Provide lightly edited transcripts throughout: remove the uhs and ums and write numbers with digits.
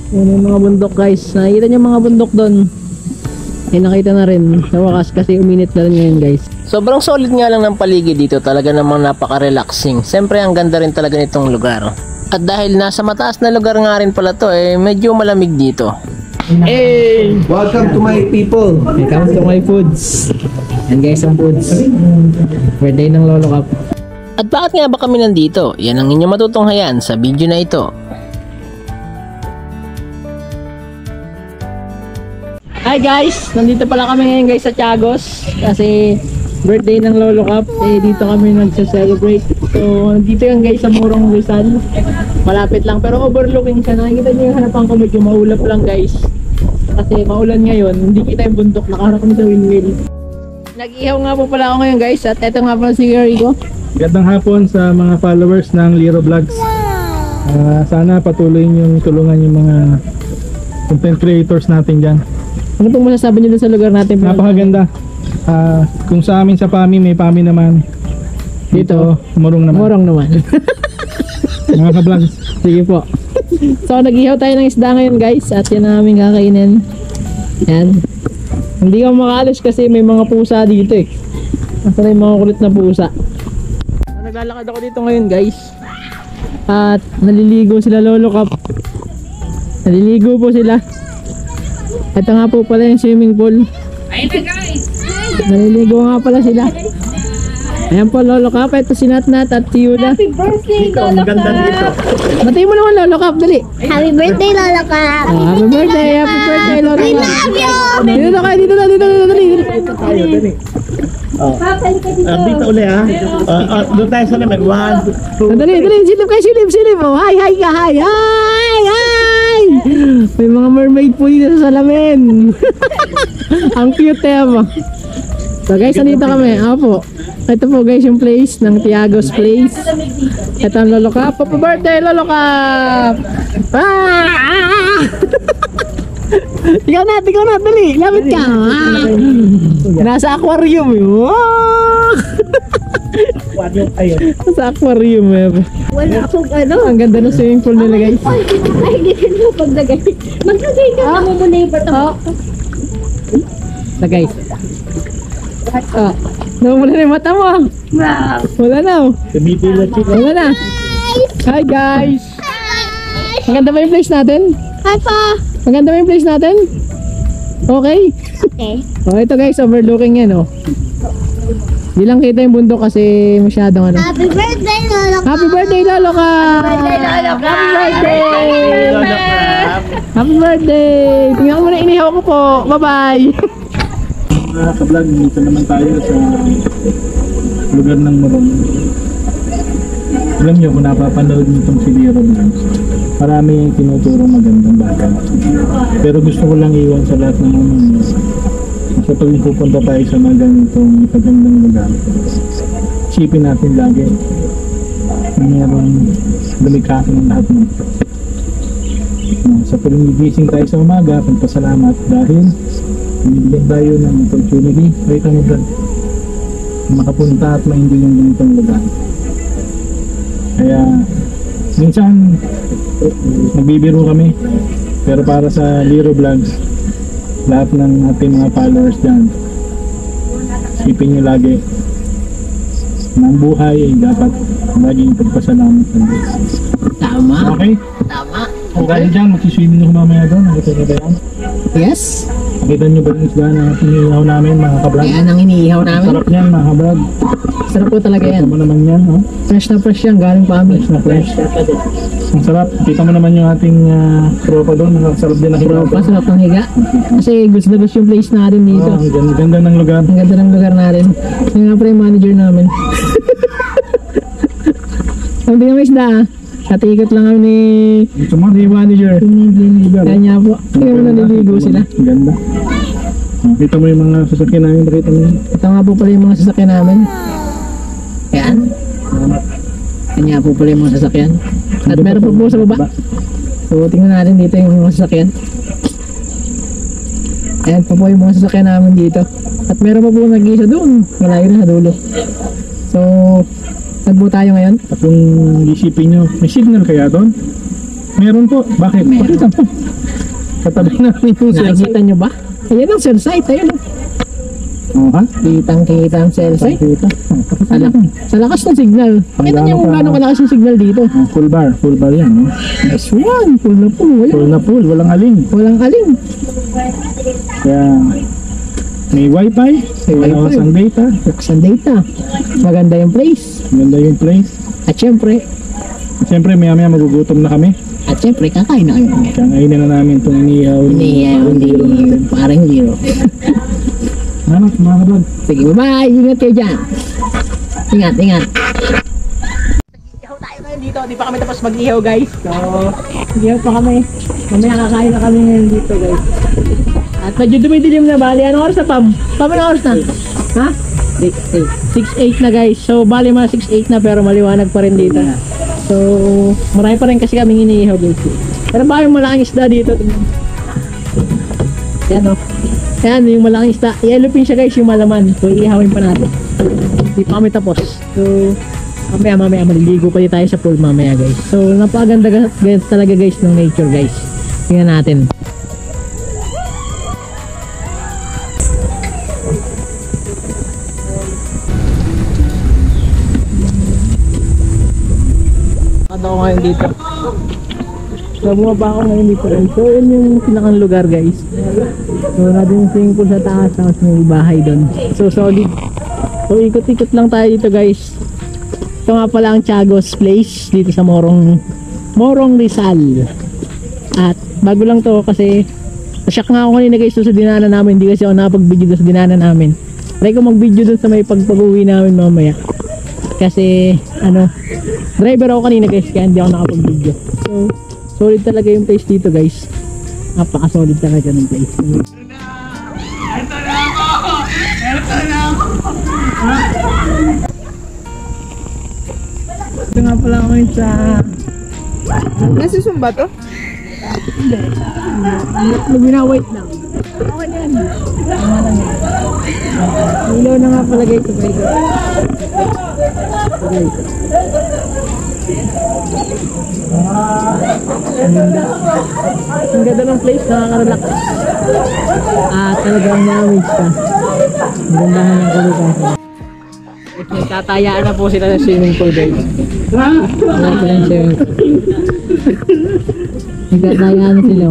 Yan yung mga bundok guys. Nakikita nyo mga bundok doon. Ay nakita na rin sa wakas kasi uminit na rin ngayon guys. Sobrang solid nga lang ng paligid dito. Talaga namang napaka-relaxing. Siyempre ang ganda rin talaga nitong lugar. At dahil nasa mataas na lugar nga rin pala to, medyo malamig dito. Hey! Welcome to my people. Welcome to my foods. Yan guys ang foods. Birthday ng Lolo Cap. At bakit nga ba kami nandito? Yan ang inyong matutunghayan sa video na ito. Hi guys! Nandito pala kami ngayon guys sa Tiagos. Kasi birthday ng Lolo Cap. Dito kami nagsa-celebrate. So dito yan guys sa Morong Rizal. Malapit lang pero overlooking siya. Nakikita niyo yung harapan ko medyo maulap lang guys. Kasi maulan ngayon, hindi kita yung bundok, nakaharap kami sa windmill. Nag-ihaw nga po pala ako ngayon guys, at eto nga pala si Rico. Gandang hapon sa mga followers ng Liro Vlogs. Sana patuloy niyong tulungan yung mga content creators natin dyan. Ano pong masasabi niyo sa lugar natin? Napakaganda. Kung sa amin sa PAMI, may PAMI naman. Dito, Morong naman. Morong naman. Mga ka-vlogs. Sige po. So nag-ihaw tayo ng isda ngayon guys, at yan ang aming kakainin. Yan. Hindi ka makaalis kasi may mga pusa dito eh. Nasa na yung mga kulit na pusa. Naglalakad ako dito ngayon guys. At naliligo sila Lolo Cap. Naliligo po sila. Ito nga po pala yung swimming pool. Ayun na guys! Naliligo nga pala sila. Ayan po Lolo Cap, ito si Natnat at si Yuda. Happy birthday, Lolo Cap! Batiin mo naman Lolo Cap, dali. Happy birthday, Lolo Cap! Happy birthday Lolo Cap! I love you! Dito na kayo, dito na, dali. Dito uli doon tayo sa lamig. 1, 2, Dali, silip. Oh, hi ka, hi. May mga mermaid po dito sa salamin. Ang cute mo. So guys, nandito kami. Apo. Ito po guys yung place ng Tiagos Place. Ito ang Lolo Cap. Happy birthday Lolo Cap! Ikaw na, dali. Lapit ka. Nasa aquarium yun. Nasa aquarium eh. Wala akong ano. Ang ganda ng swimming pool nila guys. Ay, ganyan mo paglagay. Maglagay ka na mo muna yung bato. Na guys. Nawala na yung mata mo. Wala na. Wala na. Hi guys. Maganda ba yung place natin? Hi pa! Maganda ba yung place natin? Okay. Okay. Ito guys, overlooking yan Hindi lang kita yung bundok kasi masyadong ano. Happy birthday, Lolo Cap! Happy birthday Lolo Cap! Happy birthday! Tingnan mo na inihaw ko po. Bye-bye! Mga ka-vlog, dito naman tayo sa lugar ng Morong. Alam nyo kung napapanood nyo itong si Liro Vlogs, marami yung tinuturo magandang bagay. Pero gusto ko lang iwan sa lahat ng mga sa tuwing pupunta tayo sa mga ganitong magandang lugar. Isipin natin lagi na mayroong lumikha ng lahat ng sa tuwing gigising tayo sa umaga, pagpasalamat dahil binibigyan tayo ng opportunity makapunta at ma-enjoy yung ganitong lugar. Kaya minsan nagbibiro kami, pero para sa Liro Vlogs, lahat ng ating mga followers dyan, isipin nyo lagi na ang buhay ay dapat laging pagpasalamat sa Diyos. Tama. Okay? Tama. Dahil dyan, magsiswimming ako mamaya doon. Nakita nyo ba yan? Yes. Nakita nyo ba yung isda na inihaw namin mga ka-vlog? Ayan ang iniihaw namin. Sarap niyan mga ka-vlog. Sarap po talaga yan. Tama naman yan, oh. Fresh na fresh yan, galing pa amin. Fresh na fresh. Ang sarap. Kita mo naman yung ating tropa doon. Ang sarap din na Pero pa sarap ng higa. Kasi gusto na gusto yung place natin dito. Ang ganda ng lugar. Ang ganda ng lugar natin. Yung nga pala yung manager namin. Sabi nga may isda Natikot lang kami ni manager. Kanya po. Kaya mo naliligo sila. Ganda. Kita mo yung mga sasakyan namin. Nakita mo yun. Ito nga po pala yung mga sasakyan namin. Ayan. Kanya po pala yung mga sasakyan. At meron po sa baba. So tingnan natin dito yung mga sasakyan. Ayan po yung mga sasakyan namin dito. At meron pa po nag-iisa doon. Malayo na sa dulo. So saan po tayo ngayon? At kung isipin nyo, may signal kaya doon? Meron po. Bakit? Pakita mo. Katabi namin yung cell site. Nakikita nyo ba? Ayan ang cell site, ayun. Oo ha? Kitang-kita ang cell site. Kita. Sa lakas ng signal. Pakita nyo kung gaano kalakas yung signal dito. Full bar yan. No? Nice one, full na full. Full na full, walang aling. Walang aling. Kaya may wifi, may wifi. ang data. Sa data. Maganda yung place. Maganda yung place. At syempre, Siyempre maya magugutom na kami. kakain na kayo. Kaya ngayon na namin itong inihaw. Hindi, parang zero. Ano, mga kablog? Sige, bye-bye. Ingat kayo dyan. Ingat. Ihaw tayo ngayon dito. Di pa kami tapos mag-ihaw, guys. So, ihaw pa kami. Mamaya kakain na kami ngayon dito, guys. At medyo dumidilim na, bali. Anong oras na, Pam? Pam, anong oras na? Ha? 6:08 na, guys. So, bali mga 6:08 na, pero maliwanag pa rin dito. So, marami pa rin kasi kaming iniihaw, guys. Pero ba yung malaking isda dito? Tingnan. Yan, o. Yan, yung malaking isda. Yellow pin siya, guys, yung malaman. So, iihawin pa natin. Hindi pa kami tapos. So, mamaya maliligo pa tayo sa pool mamaya, guys. So, napakaganda talaga, guys, ng nature, guys. Tingnan natin. Ako ngayon dito. So, bumaba ako ngayon dito. So, yun yung pinakang lugar, guys. So, natin yung swimming pool sa taas, tapos may bahay doon. So, solid. So, ikot-ikot lang tayo dito, guys. Ito nga pala ang Tiagos Place dito sa Morong Rizal. At bago lang to kasi nasyak nga ako kanina, guys, sa dinaanan namin. Hindi kasi ako nakapag-video doon sa dinaanan namin. Try ko mag-video doon sa may pag-uwi namin mamaya. Kasi driver ako kanina, guys, kaya hindi ako nakapag-video. So, solid talaga yung place dito, guys. Napaka-solid talaga ng place. Ito nga pala ngayon sa... Nasusumba to? Winawait lang. Okay na yan. Ilaw na nga pala, guys. Ang ganda ng place, nakaka-relax. Talagang ma-amaze ka. Ang gandahan ng kalikasan. Nagtatayaan na po sila sa swimming pool, guys. Wala silang swimming pool. Nagtatayaan na sila.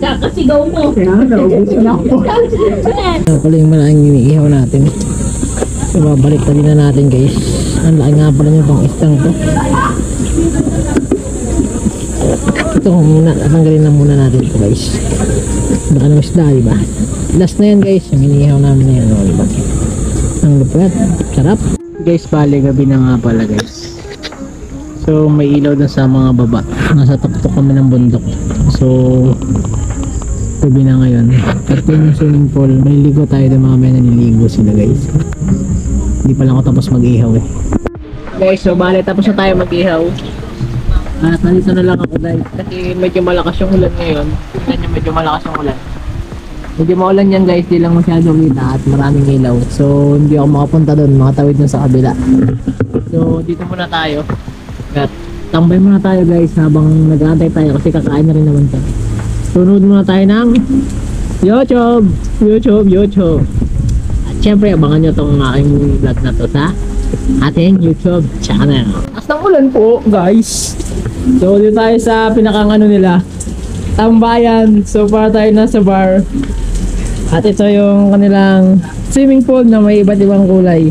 Kakasigaw ko. Kaya naubos na ako. Ano pala yung malaking iniihaw natin. So, babalik pa din na natin, guys. Ang laki nga pala yung pang istang to. Ito kung muna, tanggalin na muna natin ito, guys. Baka ng isda, diba? Last na yan, guys. Yung iniihaw namin na yan, diba? Ang lupet, sarap. Guys, bali gabi na nga pala, guys. So, may ilaw dun sa mga baba. Nasa tuktok kami ng bundok. So, gabi na ngayon. At yung swimming pool, may ligo tayo dun, mamaya naliligo sila, guys. Hindi pa lang ako tapos mag-ihaw eh. Guys, so bali tapos na tayo mag-ihaw. At nandito na lang ako, guys. Kasi medyo malakas yung ulan ngayon. Tignan nyo, medyo malakas yung ulan. Medyo maulan yan, guys, di lang masyado kita at maraming ilaw. So, hindi ako makapunta doon, makatawid na sa kabila. So, dito muna tayo. At tambay muna tayo, guys, habang nag-aantay tayo kasi kakain na rin naman tayo. Sunod muna tayo ng YouTube. At syempre, abangan nyo tong aking vlog na to sa ating YouTube channel. As ng ulan po, guys. So, dito tayo sa pinakang nila, tambayan. So, para tayo nasa bar. At ito yung kanilang swimming pool na may iba't ibang kulay.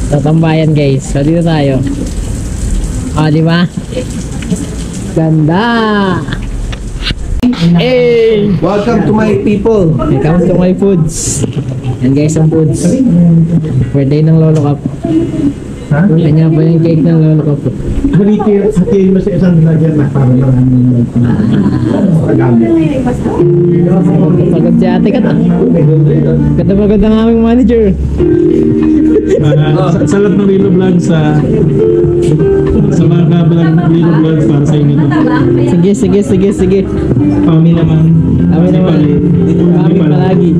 So, tambayan, guys. So, dito tayo. Di ba? Ganda! Hey! Welcome to my people. Welcome to my foods. Yan, guys, ang foods. Birthday ng Lolo Cap. Ha? Kanya pa yung cake ng Lolo Cap. Hatiin mo sa isang lagyan na para lang magamit. Pagod si ate ka. Ganda-pagod ang aming manager. Sa lahat ng Lilo Vlog sa mga kabalang Lilo Vlog para sa inyo to. Sige. Kami naman. Kami palagi.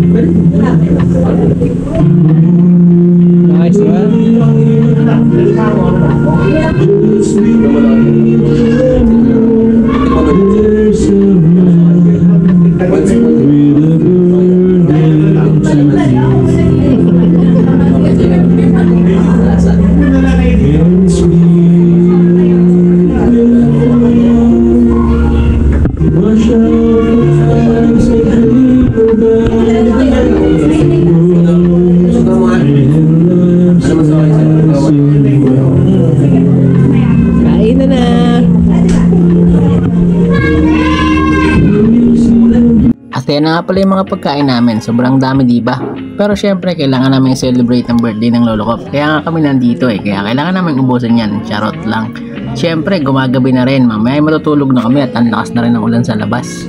Nice one. Ayan na nga pala yung mga pagkain namin. Sobrang dami, diba? Pero syempre, kailangan namin celebrate ang birthday ng lolo ko. Kaya nga kami nandito Kaya kailangan namin ubusin yan. Charot lang. Syempre, gumagabi na rin. Mamaya matutulog na kami at ang lakas na rin ng ulan sa labas.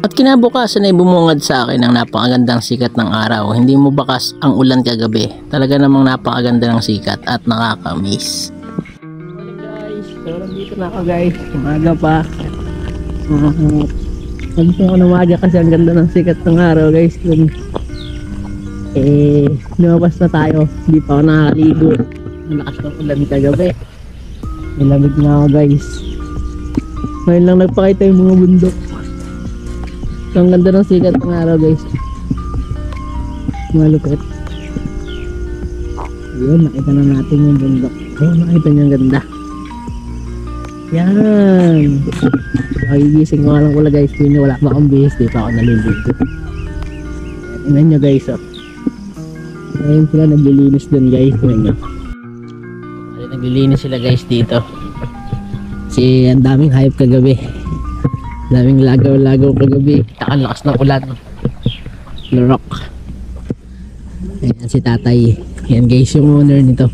At kinabukasan ay bumungad sa akin ang napakagandang sikat ng araw. Hindi mo bakas ang ulan kagabi. Talaga namang napakaganda ng sikat at nakakamiss. Morning guys. So, nandito na ako guys. Umaga pa. Gusto ko na umaga kasi ang ganda ng sikat ng araw guys. Lumabas na tayo. Hindi pa ako nakakaligo. Ang lakas ng ulan kagabi. May lamig na ako guys. Ngayon lang nagpakita yung mga bundok. So, ang ganda ng sikat ng araw guys. Malupit. Yun, nakita na natin yung bundok. Nakita niyo ang ganda. Yan. Magigising ko lang pala guys. Hindi wala pa akong bihis. Di pa ako naliligo. Tingnan nyo guys. Ngayon sila naglilinis dun guys. Tingnan nyo. Naglilinis sila guys dito. Kasi ang daming hype kagabi. Daming lagaw-lagaw kagabi. Lakas ng ulan. Lurok. Ayan si tatay. Ayan guys yung owner nito.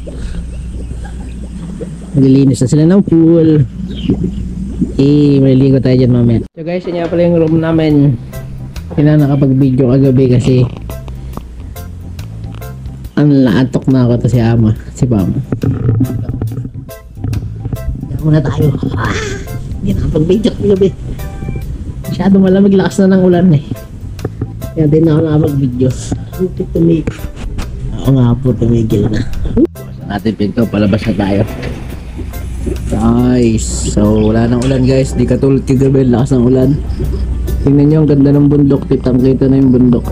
Naglilinis na sila ng pool. Maliligo tayo dyan mamaya. So guys, yun nga pala yung room namin. Kailangan nakapag-video kagabi kasi ang laatok na ako to si ama, si Pam. Diyan muna tayo. Hindi nakapag-video kagabi. Masyado malamig, lakas na ng ulan Kaya din ako nakapag-video. Ako nga po tumigil na. Bukasan natin pinto, palabas na tayo. Guys, so wala nang ulan guys, di katulad kagabi, lakas ng ulan. Tingnan nyo ang ganda ng bundok, kitang-kita na yung bundok.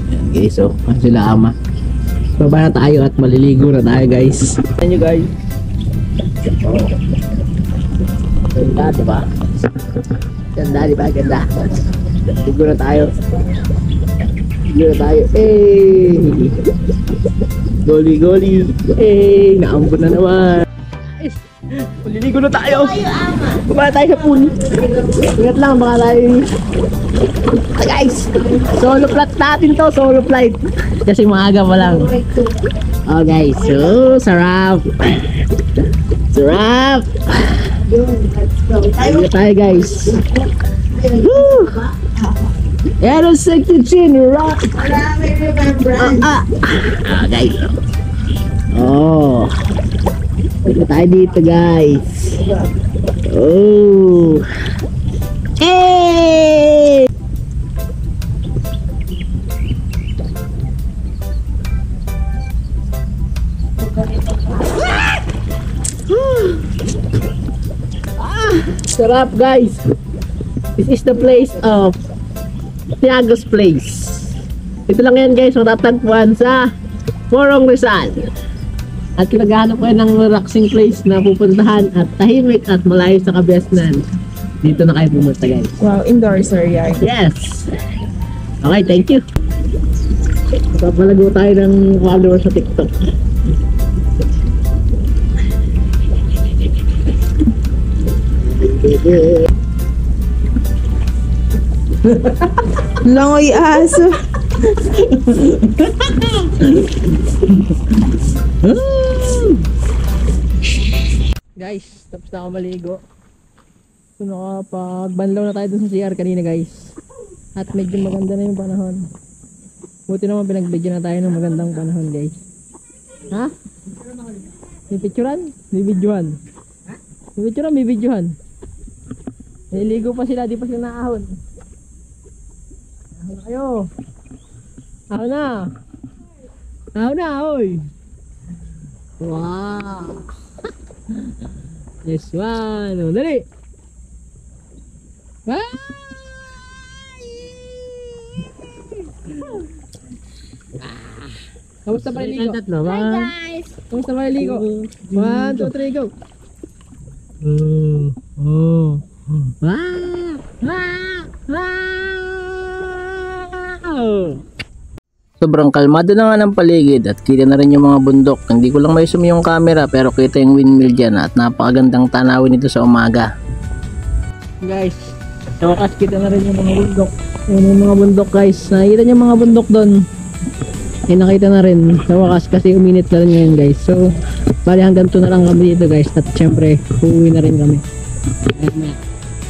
Ayan guys, so sila ama. Baba na tayo at maliligo na tayo guys. Tingnan nyo guys. Ganda diba? Ganda diba? Ganda. Ligo na tayo. Ligo na tayo. Goli-goli. Naambon na naman. Maliligo na tayo. Bumaya tayo sa pool. Ingat lang, baka tayo. Guys, solo flight natin to. Solo flight. Kasi maaga pa lang. Oh guys, so sarap. Sarap. Ligo tayo guys. Woo! Yan ang sexy chin, rock. Guys. Oh. Ligo tayo dito guys. Oh. Hey! Sarap guys. This is the place of Tiago's Place. Ito lang yan guys, matatagpuan sa Morong Rizal. At naghahanap kayo ng relaxing place na pupuntahan at tahimik at malayo sa kabesnan. Dito na kayo pumunta guys. Wow, indoors area. Yes! Okay, thank you. Papalago tayo ng followers sa TikTok. Langoy aso. Guys, tapos na ako maligo. So nakapagbanlaw na tayo dun sa CR kanina guys. At medyo maganda na yung panahon. Buti naman pinagbigyan na tayo ng magandang panahon guys. Ha? May picturean? May videohan? May picturean? May videohan? Niligo pa sila, di pa sila naahon. Ahon na kayo. Ahon na. Ahon na, oy. Wow. Yes, one. O, dali. Bye! Kamusta pa ligo? Hi guys! Kamusta pa ligo? 1, 2, 3, go! Sobrang kalmado na nga ng paligid at kita na rin yung mga bundok. Hindi ko lang may zoom yung camera pero kita yung windmill dyan at napakagandang tanawin nito sa umaga. Guys, Sa wakas kita na rin yung mga bundok. Yun yung mga bundok guys. Nakikita niyo yung mga bundok doon. Eh nakita na rin sa wakas kasi uminit na rin ngayon guys. So bali hanggang to na lang kami dito guys. At syempre uuwi na rin kami.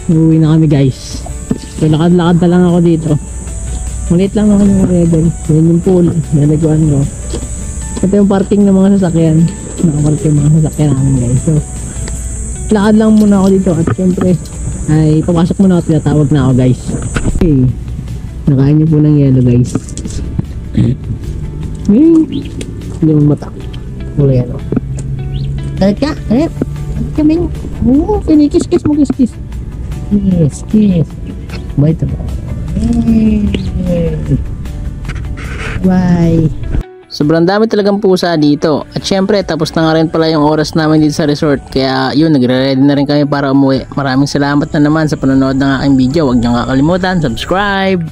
Uuwi na kami guys. So lakad-lakad na lang ako dito. Maliit lang naman yung rebel. Yan yung pool. Nalagwan ko. Ito yung parking ng mga sasakyan. Nakapark yung mga sasakyan namin guys. So lakad lang muna ako dito. At syempre ay papasok muna ako. Tinatawag na ako guys. Okay. Nakain niyo po ng yelo guys. Hindi mo mata. Wala yan o. Talit ka? Talit? Talit ka men? Oo, kinikis-kis mo kiss-kiss. Kiss. Bye ito. Bye. Sobrang dami talagang pusa dito. At syempre, tapos na nga rin pala yung oras namin dito sa resort. Kaya yun, nagre-ready na rin kami para umuwi. Maraming salamat na naman sa panonood ng aking video. Huwag niyong kakalimutan, subscribe!